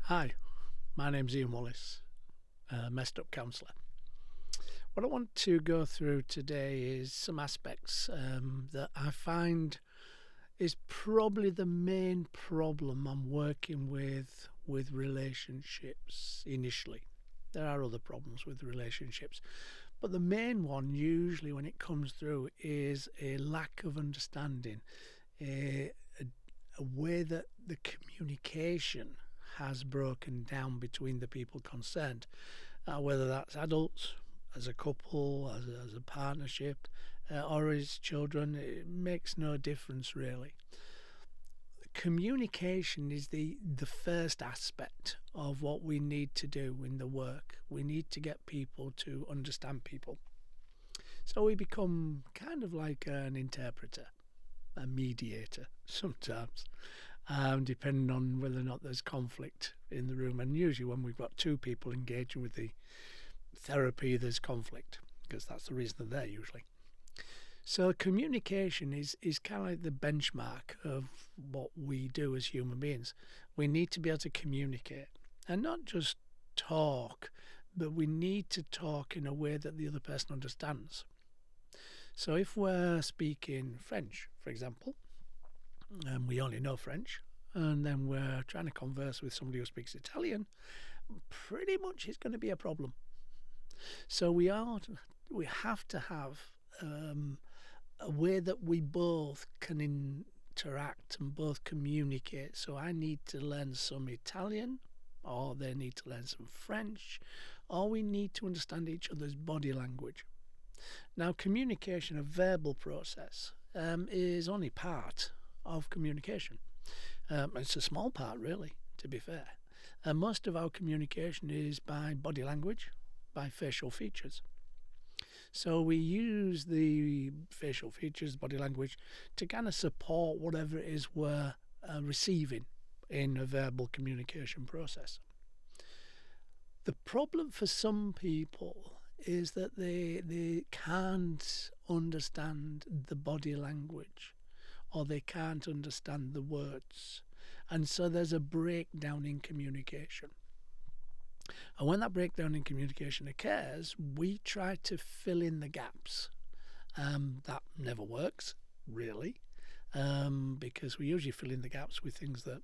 Hi, my name's Ian Wallace, messed up counsellor. What I want to go through today is some aspects that I find is probably the main problem I'm working with relationships initially. There are other problems with relationships, but the main one usually when it comes through is a lack of understanding, a way that the communication has broken down between the people concerned, whether that's adults, as a couple, as a partnership, or as children. It makes no difference really. Communication is the first aspect of what we need to do in the work. We need to get people to understand people. So we become kind of like an interpreter, a mediator sometimes, depending on whether or not there's conflict in the room. And usually when we've got two people engaging with the therapy, there's conflict, because that's the reason they're there usually. So communication is kind of like the benchmark of what we do as human beings. We need to be able to communicate, and not just talk, but we need to talk in a way that the other person understands. So if we're speaking French, for example, and we only know French, and then we're trying to converse with somebody who speaks Italian, pretty much it's going to be a problem. So we have to have a way that we both can interact and both communicate. So I need to learn some Italian, or they need to learn some French, or we need to understand each other's body language. Now, communication, a verbal process, is only part of communication. It's a small part, really, to be fair. Most of our communication is by body language, by facial features. So we use the facial features, body language, to kind of support whatever it is we're receiving in a verbal communication process. The problem for some people is that they can't understand the body language, or they can't understand the words, and so there's a breakdown in communication. And when that breakdown in communication occurs, we try to fill in the gaps. That never works, really, because we usually fill in the gaps with things that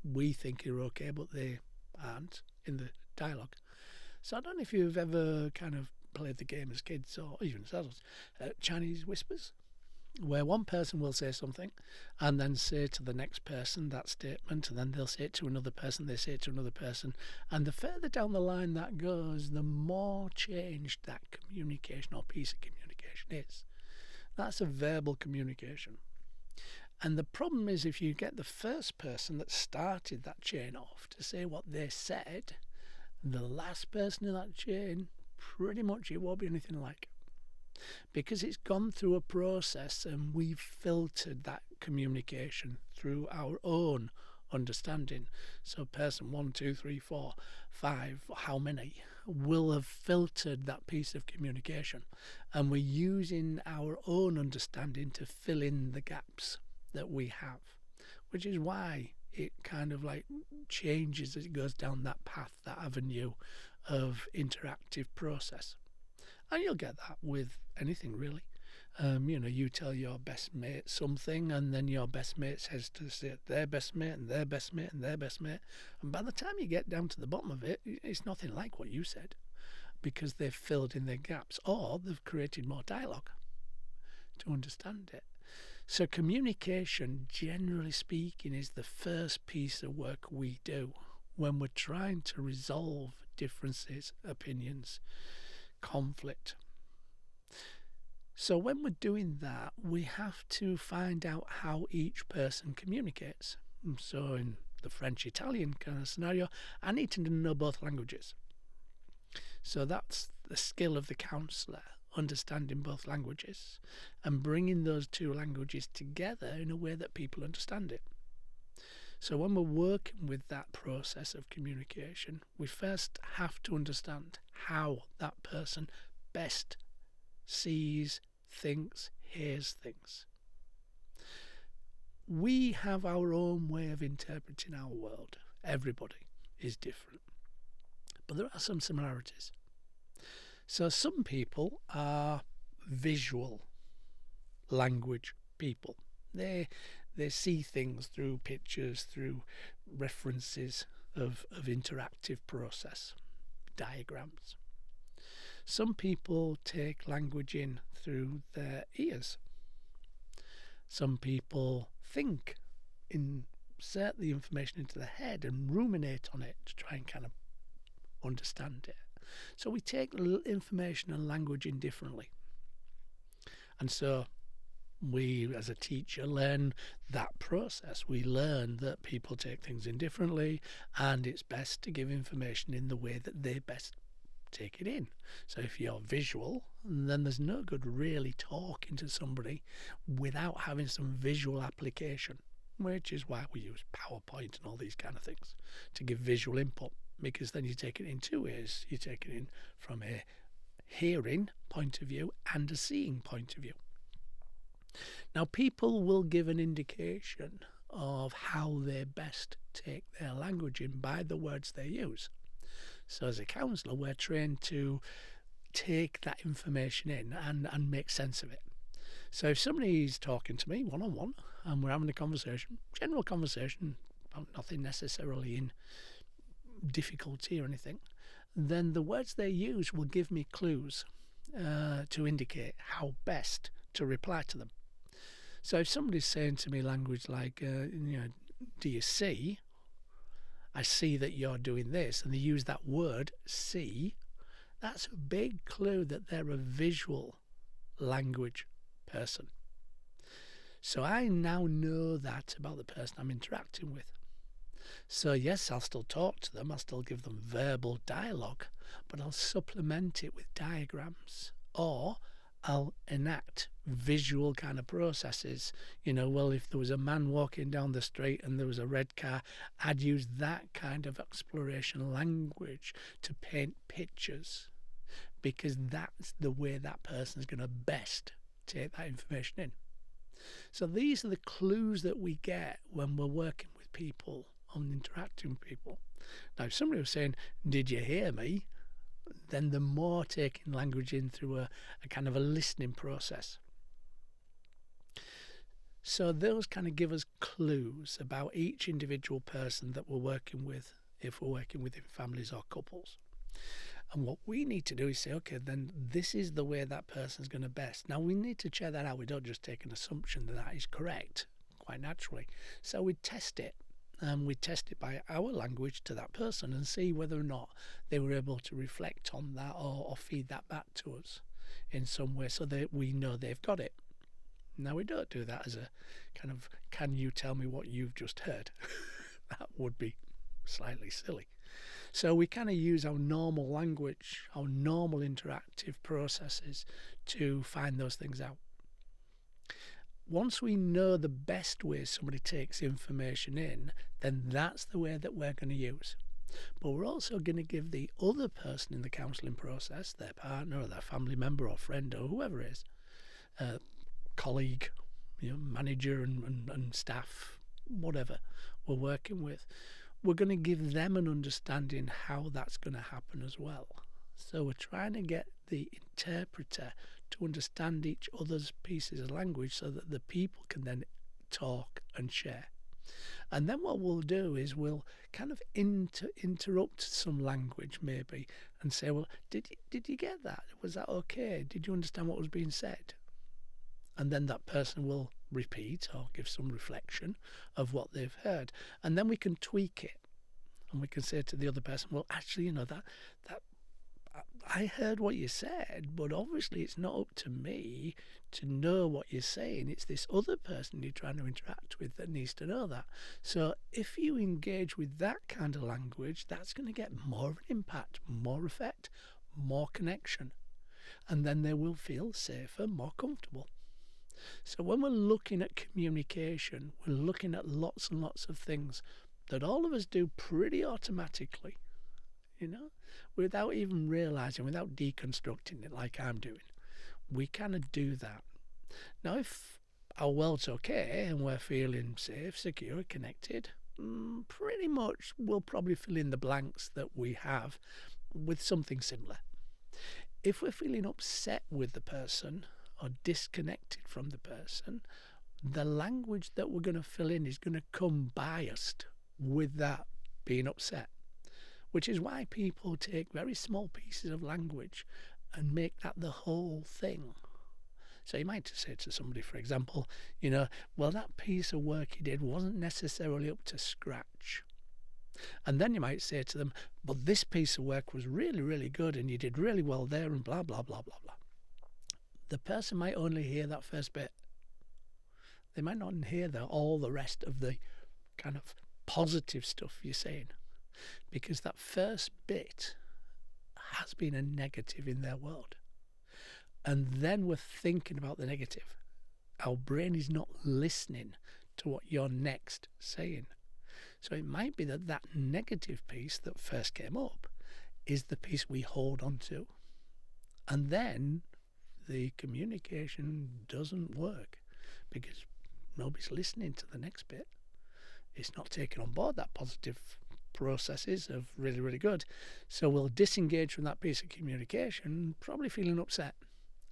we think are okay, but they aren't in the dialogue. So I don't know if you've ever kind of played the game as kids, or even as adults, Chinese whispers, where one person will say something and then say to the next person that statement, and then they'll say it to another person, they say it to another person, and the further down the line that goes, the more changed that communication or piece of communication is. That's a verbal communication. And the problem is, if you get the first person that started that chain off to say what they said, the last person in that chain, pretty much it won't be anything like it. Because it's gone through a process and we've filtered that communication through our own understanding. So person 1, 2, 3, 4, 5, how many, will have filtered that piece of communication, and we're using our own understanding to fill in the gaps that we have, which is why it kind of like changes as it goes down that path, that avenue of interactive process. And you'll get that with anything really. You tell your best mate something, and then your best mate says to their best mate and their best mate and their best mate, and by the time you get down to the bottom of it, it's nothing like what you said, because they've filled in their gaps, or they've created more dialogue to understand it. So communication, generally speaking, is the first piece of work we do when we're trying to resolve differences, opinions, conflict. So when we're doing that, we have to find out how each person communicates. So in the French-Italian kind of scenario, I need to know both languages. So that's the skill of the counsellor, understanding both languages and bringing those two languages together in a way that people understand it. So when we're working with that process of communication, we first have to understand how that person best sees, thinks, hears things. We have our own way of interpreting our world. Everybody. is different. But there are some similarities. So some people are visual language people. They see things through pictures, through references of interactive process, diagrams. Some people take language in through their ears. Some people think, insert the information into the head and ruminate on it to try and kind of understand it. So we take information and language in differently. And so we, as a teacher, learn that process. We learn that people take things in differently, and it's best to give information in the way that they best take it in. So if you're visual, then there's no good really talking to somebody without having some visual application, which is why we use PowerPoint and all these kind of things to give visual input, because then you take it in two ways. You take it in from a hearing point of view and a seeing point of view. Now, people will give an indication of how they best take their language in by the words they use. So as a counsellor, we're trained to take that information in and make sense of it. So if somebody's talking to me one-on-one and we're having a conversation, general conversation about nothing necessarily in difficulty or anything, then the words they use will give me clues to indicate how best to reply to them. So if somebody's saying to me language like, do you see? I see that you're doing this, and they use that word, see, that's a big clue that they're a visual language person. So I now know that about the person I'm interacting with. So yes, I'll still talk to them, I'll still give them verbal dialogue, but I'll supplement it with diagrams, or I'll enact visual kind of processes. Well, if there was a man walking down the street and there was a red car, I'd use that kind of exploration language to paint pictures, because that's the way that person's going to best take that information in. So these are the clues that we get when we're working with people and interacting with people. Now, if somebody was saying, did you hear me? Then the more taking language in through a kind of a listening process. So those kind of give us clues about each individual person that we're working with, if we're working within families or couples. And what we need to do is say, okay, then this is the way that person's going to best. Now, we need to check that out. We don't just take an assumption that that is correct, quite naturally. So we test it. And we test it by our language to that person and see whether or not they were able to reflect on that or feed that back to us in some way, so that we know they've got it. Now, we don't do that as a kind of, can you tell me what you've just heard? That would be slightly silly. So we kind of use our normal language, our normal interactive processes to find those things out. Once we know the best way somebody takes information in, then that's the way that we're going to use. But we're also going to give the other person in the counselling process, their partner or their family member or friend or whoever it is, colleague, manager and staff, whatever we're working with, we're going to give them an understanding how that's going to happen as well. So we're trying to get the interpreter to understand each other's pieces of language so that the people can then talk and share. And then what we'll do is we'll kind of interrupt some language maybe and say, well, did you get that? Was that okay? Did you understand what was being said? And then that person will repeat or give some reflection of what they've heard. And then we can tweak it. And we can say to the other person, well, actually, that I heard what you said, but obviously it's not up to me to know what you're saying. It's this other person you're trying to interact with that needs to know that. So if you engage with that kind of language, that's going to get more of an impact, more effect, more connection. And then they will feel safer, more comfortable. So when we're looking at communication, we're looking at lots and lots of things that all of us do pretty automatically, without even realising, without deconstructing it like I'm doing. We kind of do that. Now, if our world's okay and we're feeling safe, secure, connected, pretty much we'll probably fill in the blanks that we have with something similar. If we're feeling upset with the person or disconnected from the person, the language that we're going to fill in is going to come biased with that being upset, which is why people take very small pieces of language and make that the whole thing. So you might say to somebody, for example, well, that piece of work you did wasn't necessarily up to scratch. And then you might say to them, but this piece of work was really, really good and you did really well there and blah, blah, blah, blah, blah. The person might only hear that first bit. They might not hear all the rest of the kind of positive stuff you're saying, because that first bit has been a negative in their world. And then we're thinking about the negative. Our brain is not listening to what you're next saying. So it might be that that negative piece that first came up is the piece we hold on to. And then the communication doesn't work because nobody's listening to the next bit. It's not taking on board that positive processes of really, really good. So we'll disengage from that piece of communication, probably feeling upset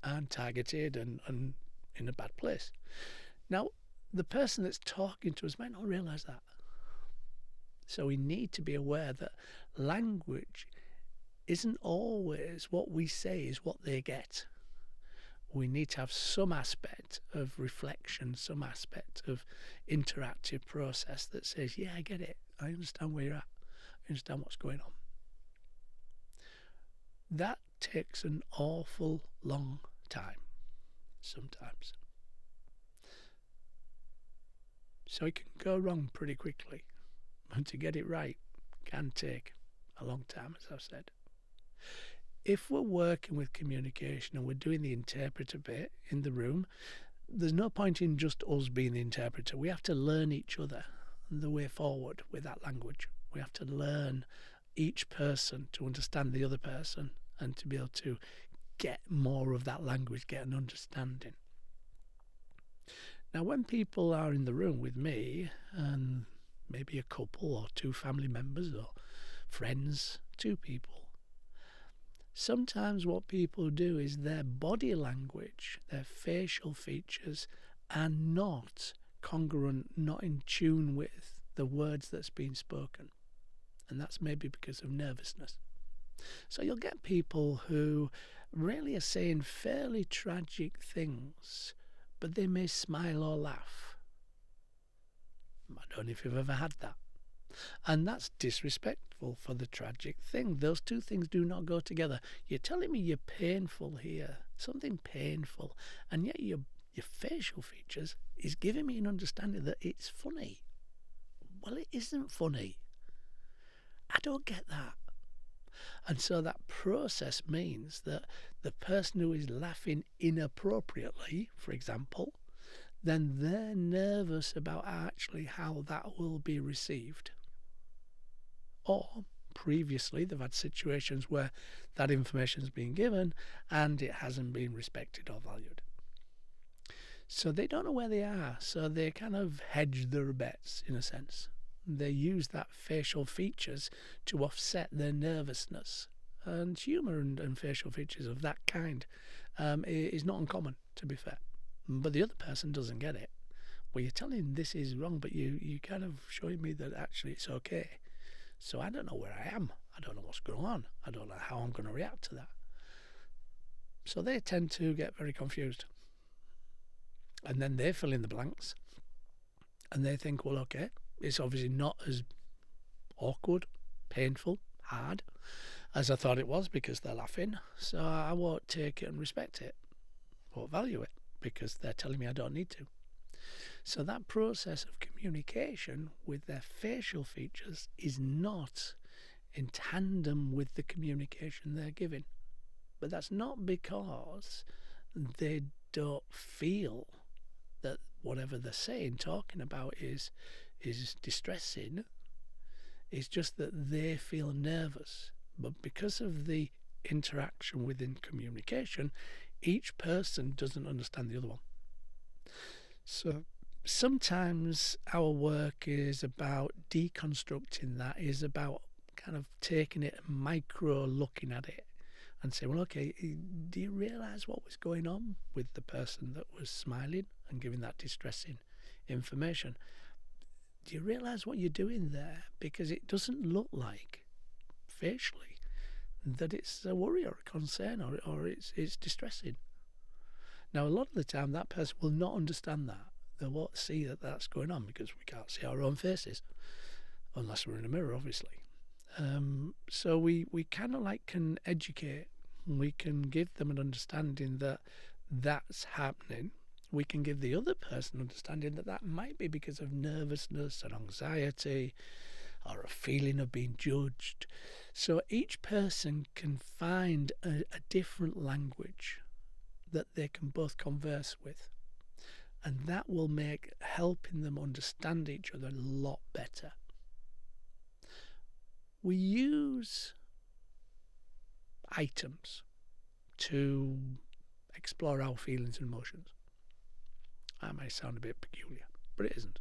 and targeted and in a bad place. Now, the person that's talking to us might not realise that. So we need to be aware that language isn't always what we say is what they get. We need to have some aspect of reflection, some aspect of interactive process that says, yeah, I get it. I understand where you're at. I understand what's going on. That takes an awful long time sometimes. So it can go wrong pretty quickly. And to get it right can take a long time, as I've said. If we're working with communication and we're doing the interpreter bit in the room, there's no point in just us being the interpreter. We have to learn each other and the way forward with that language. We have to learn each person to understand the other person and to be able to get more of that language, get an understanding. Now, when people are in the room with me, and maybe a couple or two family members or friends, two people, sometimes what people do is their body language, their facial features are not congruent, not in tune with the words that's been spoken. And that's maybe because of nervousness. So you'll get people who really are saying fairly tragic things, but they may smile or laugh. I don't know if you've ever had that. And that's disrespectful for the tragic thing. Those two things do not go together. You're telling me you're painful here, something painful, and yet your facial features is giving me an understanding that it's funny. Well, it isn't funny. I don't get that. And so that process means that the person who is laughing inappropriately, for example, then they're nervous about actually how that will be received. Or previously they've had situations where that information has been given and it hasn't been respected or valued. So they don't know where they are, so they kind of hedge their bets in a sense. They use that facial features to offset their nervousness. And humour and facial features of that kind is not uncommon, to be fair. But the other person doesn't get it. Well, you're telling them this is wrong, but you kind of showing me that actually it's okay. So I don't know where I am. I don't know what's going on. I don't know how I'm going to react to that. So they tend to get very confused. And then they fill in the blanks. And they think, well, okay, it's obviously not as awkward, painful, hard as I thought it was because they're laughing. So I won't take it and respect it. Won't value it because they're telling me I don't need to. So that process of communication with their facial features is not in tandem with the communication they're giving. But that's not because they don't feel that whatever they're saying, talking about is distressing. It's just that they feel nervous. But because of the interaction within communication, each person doesn't understand the other one. So sometimes our work is about deconstructing that, is about kind of taking it, micro looking at it and say, well, okay, do you realise what was going on with the person that was smiling and giving that distressing information? Do you realise what you're doing there? Because it doesn't look like, facially, that it's a worry or a concern or it's distressing. Now, a lot of the time, that person will not understand that. They won't see that that's going on because we can't see our own faces, unless we're in a mirror, obviously. So we kind of like can educate. We can give them an understanding that that's happening. We can give the other person understanding that that might be because of nervousness and anxiety or a feeling of being judged. So each person can find a different language that they can both converse with. And that will make helping them understand each other a lot better. We use items to explore our feelings and emotions. That may sound a bit peculiar, but it isn't.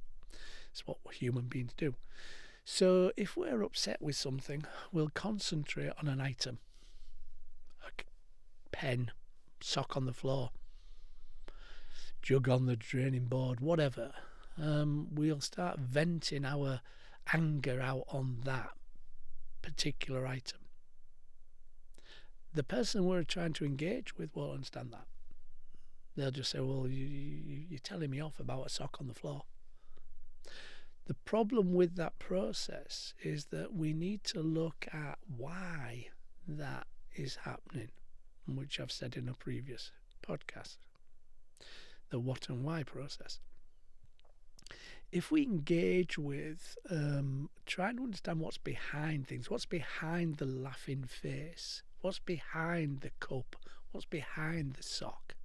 It's what human beings do. So if we're upset with something, we'll concentrate on an item. A pen, sock on the floor, jug on the draining board, whatever. We'll start venting our anger out on that particular item. The person we're trying to engage with won't understand that. They'll just say, well, you're telling me off about a sock on the floor. The problem with that process is that we need to look at why that is happening, which I've said in a previous podcast, the what and why process. If we engage with trying to understand what's behind things, what's behind the laughing face, what's behind the cup, what's behind the sock,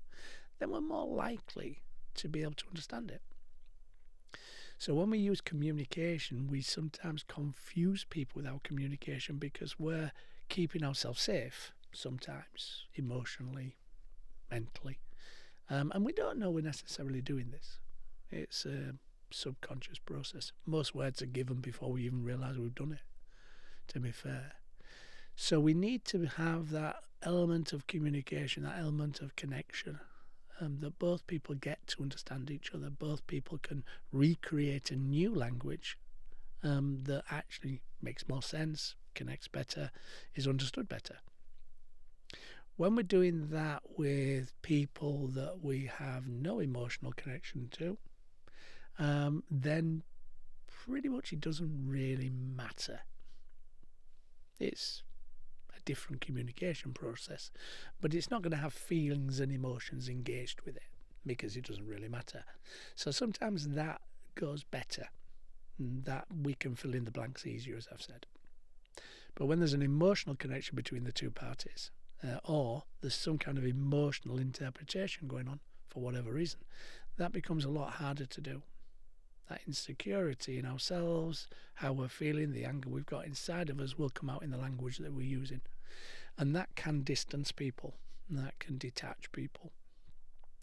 then we're more likely to be able to understand it. So when we use communication, we sometimes confuse people with our communication because we're keeping ourselves safe, sometimes emotionally, mentally. And we don't know we're necessarily doing this. It's a subconscious process. Most words are given before we even realise we've done it, to be fair. So we need to have that element of communication, that element of connection, that both people get to understand each other. Both people can recreate a new language that actually makes more sense, connects better, is understood better. When we're doing that with people that we have no emotional connection to, then pretty much it doesn't really matter. It's a different communication process, but it's not going to have feelings and emotions engaged with it because it doesn't really matter. So sometimes that goes better, that we can fill in the blanks easier, as I've said. But when there's an emotional connection between the two parties, or there's some kind of emotional interpretation going on for whatever reason, that becomes a lot harder to do. That insecurity in ourselves, how we're feeling, the anger we've got inside of us will come out in the language that we're using. And that can distance people, and that can detach people.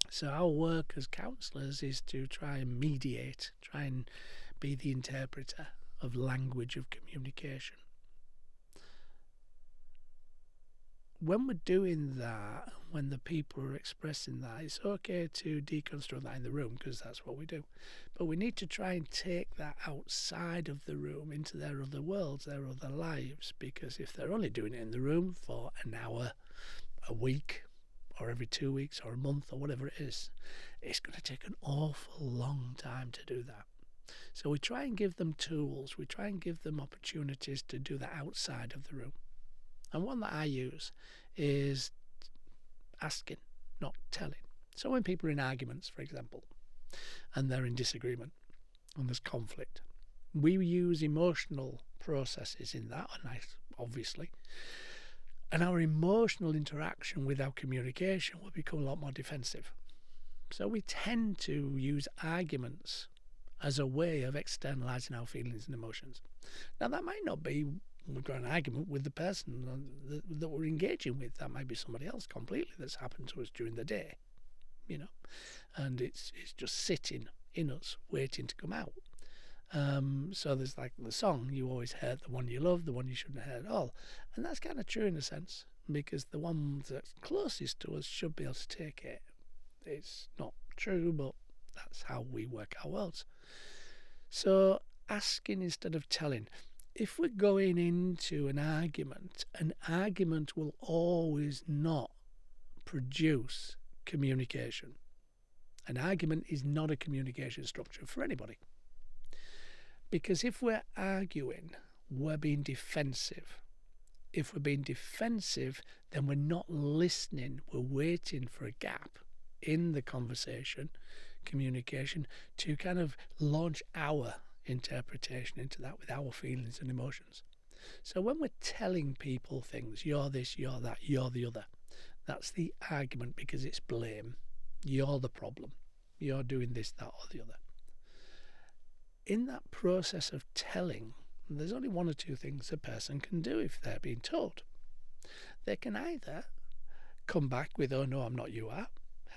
So our work as counsellors is to try and mediate, try and be the interpreter of language of communication. When we're doing that, when the people are expressing that, it's okay to deconstruct that in the room because that's what we do. But we need to try and take that outside of the room into their other worlds, their other lives, because if they're only doing it in the room for an hour, a week, or every 2 weeks or a month or whatever it is, it's going to take an awful long time to do that. So we try and give them tools, we try and give them opportunities to do that outside of the room. And one that I use is asking, not telling. So when people are in arguments, for example, and they're in disagreement and there's conflict, we use emotional processes in that, and obviously, and our emotional interaction with our communication will become a lot more defensive. So we tend to use arguments as a way of externalizing our feelings and emotions. Now that might not be we've got an argument with the person that we're engaging with. That might be somebody else completely that's happened to us during the day, and it's just sitting in us waiting to come out. So there's like the song, you always hurt the one you love, the one you shouldn't hurt at all. And that's kind of true in a sense, because the one that's closest to us should be able to take it. It's not true, but that's how we work our worlds. So asking instead of telling. If we're going into an argument will always not produce communication. An argument is not a communication structure for anybody. Because if we're arguing, we're being defensive. If we're being defensive, then we're not listening. We're waiting for a gap in the conversation, communication, to kind of launch our interpretation into that with our feelings and emotions. So when we're telling people things, you're this, you're that, you're the other, that's the argument, because it's blame. You're the problem. You're doing this, that, or the other. In that process of telling, there's only one or two things a person can do if they're being told. They can either come back with, oh no, I'm not, you are,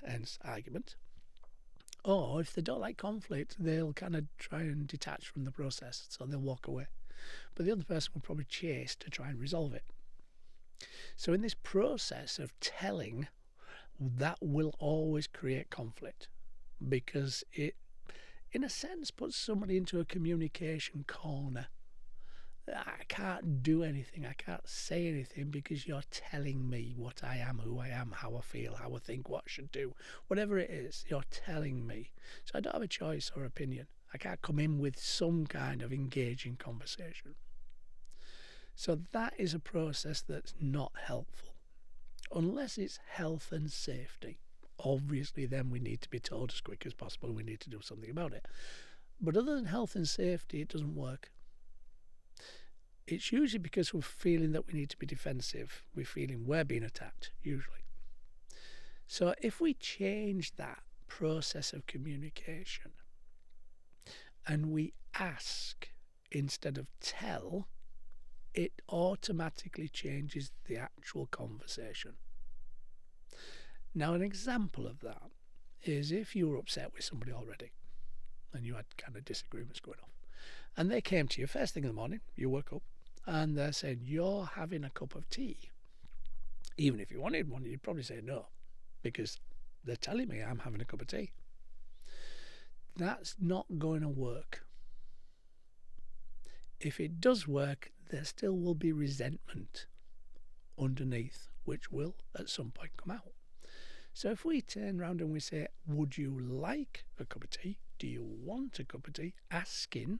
hence argument. Or if they don't like conflict, they'll kind of try and detach from the process, so they'll walk away. But the other person will probably chase to try and resolve it. So in this process of telling, that will always create conflict, because it, in a sense, puts somebody into a communication corner. I can't do anything, I can't say anything because you're telling me what I am, who I am, how I feel, how I think, what I should do. Whatever it is, you're telling me. So I don't have a choice or opinion. I can't come in with some kind of engaging conversation. So that is a process that's not helpful. Unless it's health and safety. Obviously, then we need to be told as quick as possible. We need to do something about it. But other than health and safety, it doesn't work. It's usually because we're feeling that we need to be defensive. We're feeling we're being attacked, usually. So if we change that process of communication and we ask instead of tell, it automatically changes the actual conversation. Now, an example of that is if you were upset with somebody already and you had kind of disagreements going on, and they came to you first thing in the morning, you woke up, and they're saying, you're having a cup of tea. Even if you wanted one, you'd probably say no, because they're telling me I'm having a cup of tea. That's not going to work. If it does work, there still will be resentment underneath, which will at some point come out. So if we turn around and we say, would you like a cup of tea? Do you want a cup of tea? Asking,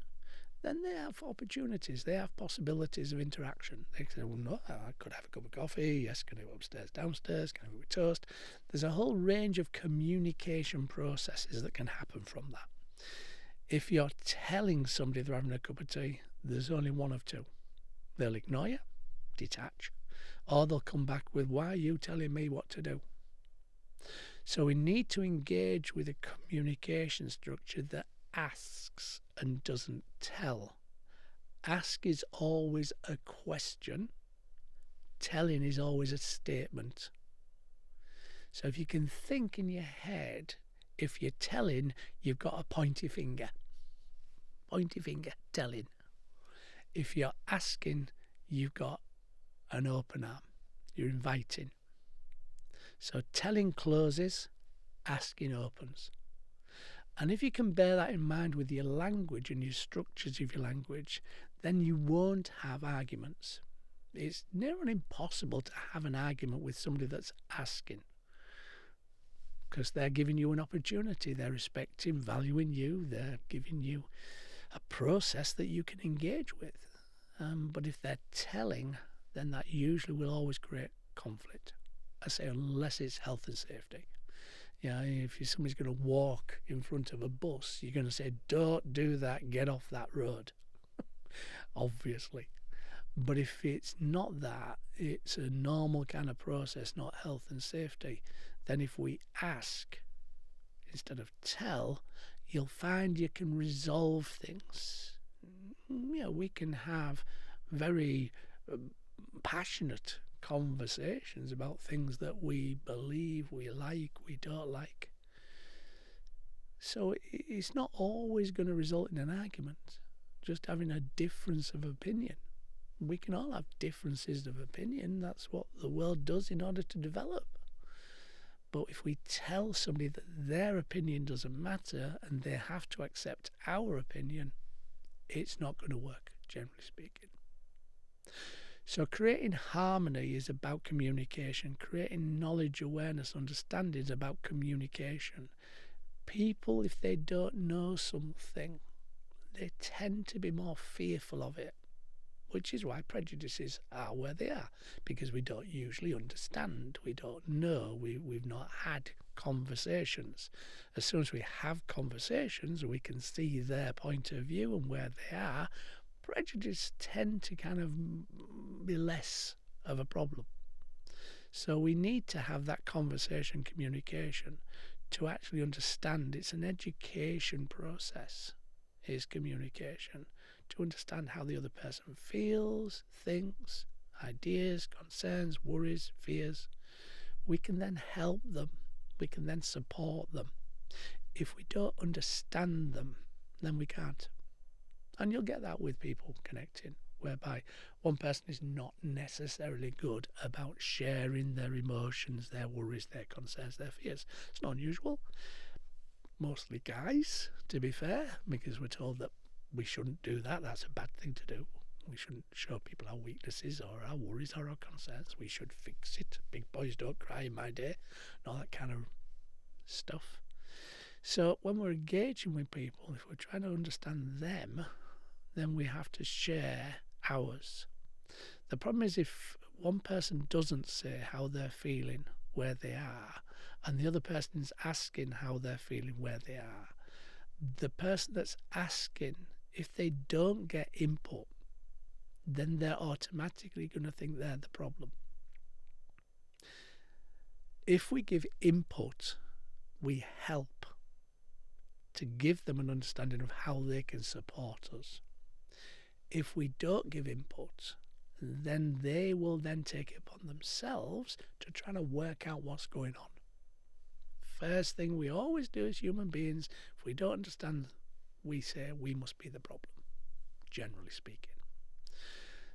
then they have opportunities. They have possibilities of interaction. They say, well, no, I could have a cup of coffee. Yes, can I go upstairs, downstairs? Can I have a toast? There's a whole range of communication processes that can happen from that. If you're telling somebody they're having a cup of tea, there's only one of two. They'll ignore you, detach, or they'll come back with, why are you telling me what to do? So we need to engage with a communication structure that asks and doesn't tell. Ask is always a question. Telling is always a statement. So if you can think in your head, if you're telling, you've got a pointy finger. Pointy finger, telling. If you're asking, you've got an open arm. You're inviting. So telling closes, asking opens. And if you can bear that in mind with your language and your structures of your language, then you won't have arguments. It's near on impossible to have an argument with somebody that's asking, because they're giving you an opportunity. They're respecting, valuing you. They're giving you a process that you can engage with. But if they're telling, then that usually will always create conflict. I say unless it's health and safety. Yeah, if somebody's going to walk in front of a bus, you're going to say, don't do that, get off that road. Obviously. But if it's not that, it's a normal kind of process, not health and safety, then if we ask instead of tell, you'll find you can resolve things. You know, we can have very passionate conversations about things that we believe, we like, we don't like. So it's not always going to result in an argument, just having a difference of opinion. We can all have differences of opinion. That's what the world does in order to develop. But if we tell somebody that their opinion doesn't matter and they have to accept our opinion, it's not going to work, generally speaking. So creating harmony is about communication. Creating knowledge, awareness, understanding is about communication. People, if they don't know something, they tend to be more fearful of it, which is why prejudices are where they are, because we don't usually understand, we don't know, we've not had conversations. As soon as we have conversations, we can see their point of view and where they are. Prejudices tend to kind of be less of a problem. So we need to have that conversation, communication, to actually understand. It's an education process, is communication, to understand how the other person feels, thinks, ideas, concerns, worries, fears. We can then help them. We can then support them. If we don't understand them, then we can't. And you'll get that with people connecting, whereby one person is not necessarily good about sharing their emotions, their worries, their concerns, their fears. It's not unusual. Mostly guys, to be fair, because we're told that we shouldn't do that. That's a bad thing to do. We shouldn't show people our weaknesses or our worries or our concerns. We should fix it. Big boys don't cry in my day, and all that kind of stuff. So when we're engaging with people, if we're trying to understand them, then we have to share ours. The problem is if one person doesn't say how they're feeling, where they are, and the other person's asking how they're feeling, where they are, the person that's asking, if they don't get input, then they're automatically going to think they're the problem. If we give input, we help to give them an understanding of how they can support us. If we don't give input, then they will then take it upon themselves to try to work out what's going on. First thing we always do as human beings, if we don't understand, we say we must be the problem, generally speaking.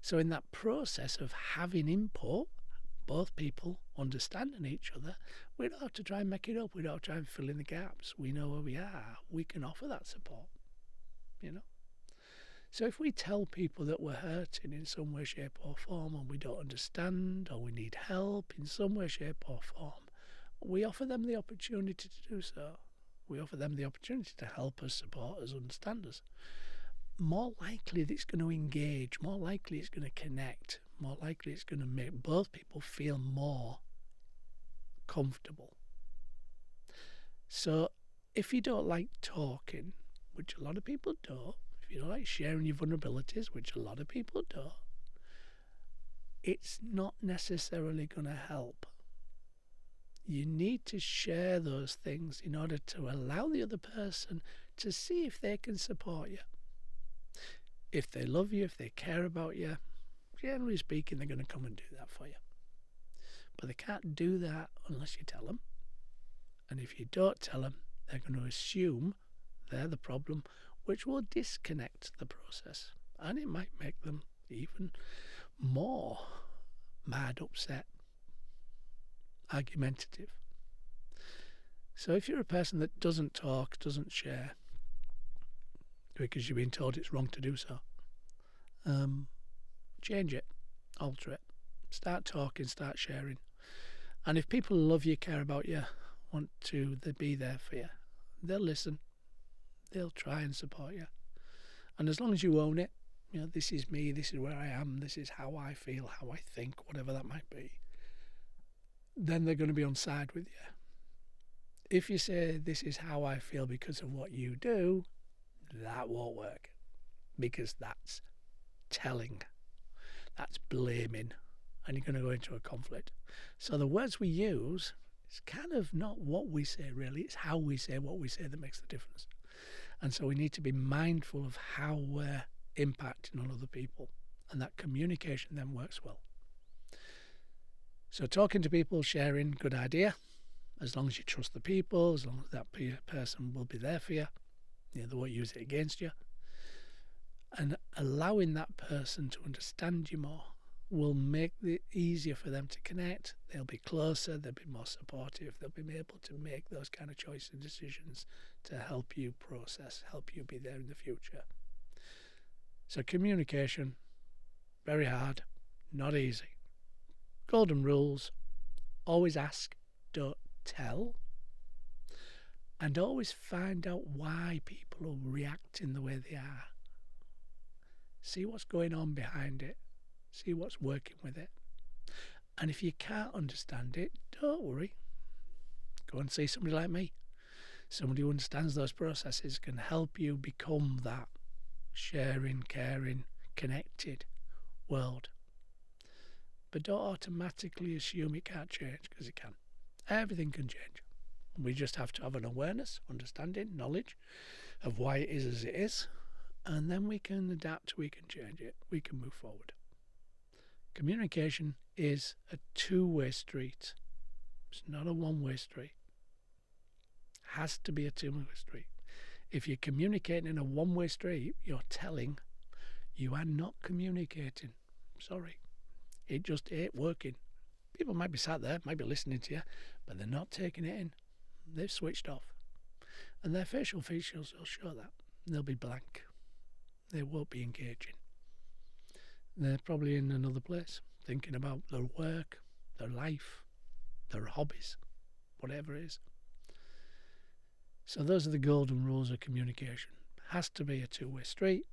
So in that process of having input, both people understanding each other, we don't have to try and make it up. We don't have to try and fill in the gaps. We know where we are. We can offer that support, you know. So if we tell people that we're hurting in some way, shape or form, and we don't understand, or we need help in some way, shape or form, we offer them the opportunity to do so. We offer them the opportunity to help us, support us, understand us. More likely it's going to engage, more likely it's going to connect, more likely it's going to make both people feel more comfortable. So if you don't like talking, which a lot of people don't, if you don't like sharing your vulnerabilities, which a lot of people don't, it's not necessarily going to help. You need to share those things in order to allow the other person to see if they can support you. If they love you, if they care about you, generally speaking, they're going to come and do that for you. But they can't do that unless you tell them. And if you don't tell them, they're going to assume they're the problem, which will disconnect the process. And it might make them even more mad, upset, argumentative. So if you're a person that doesn't talk, doesn't share, because you've been told it's wrong to do so, change it, alter it, start talking, start sharing. And if people love you, care about you, want to be there for you, they'll listen, they'll try and support you. And as long as you own it, you know, this is me, this is where I am, this is how I feel, how I think, whatever that might be, then they're going to be on side with you. If you say, this is how I feel because of what you do, that won't work, because that's telling, that's blaming, and you're going to go into a conflict. So the words we use, it's kind of not what we say really, it's how we say what we say that makes the difference. And so we need to be mindful of how we're impacting on other people, and that communication then works well. So talking to people, sharing, good idea. As long as you trust the people, as long as that person will be there for you, they won't use it against you. And allowing that person to understand you more will make it easier for them to connect. They'll be closer, they'll be more supportive, they'll be able to make those kind of choices and decisions to help you process, help you be there in the future. So communication, very hard, not easy. Golden rules: always ask, don't tell, and always find out why people are reacting the way they are. See what's going on behind it. See what's working with it. And if you can't understand it, don't worry. Go and see somebody like me. Somebody who understands those processes, can help you become that sharing, caring, connected world. But don't automatically assume it can't change, because it can. Everything can change. We just have to have an awareness, understanding, knowledge of why it is as it is, and then we can adapt, we can change it, we can move forward. Communication is a two-way street. It's not a one-way street. It has to be a two-way street. If you're communicating in a one-way street, you're telling, you are not communicating. Sorry. It just ain't working. People might be sat there, might be listening to you, but they're not taking it in. They've switched off. And their facial features will show that. They'll be blank. They won't be engaging. They're probably in another place, thinking about their work, their life, their hobbies, whatever it is. So those are the golden rules of communication. It has to be a two-way street.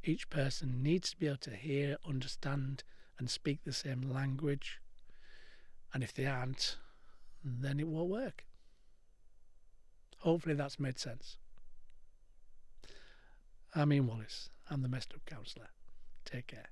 Each person needs to be able to hear, understand, and speak the same language. And if they aren't, then it won't work. Hopefully that's made sense. I'm Ian Wallace. I'm the Messed Up Counsellor. Take care.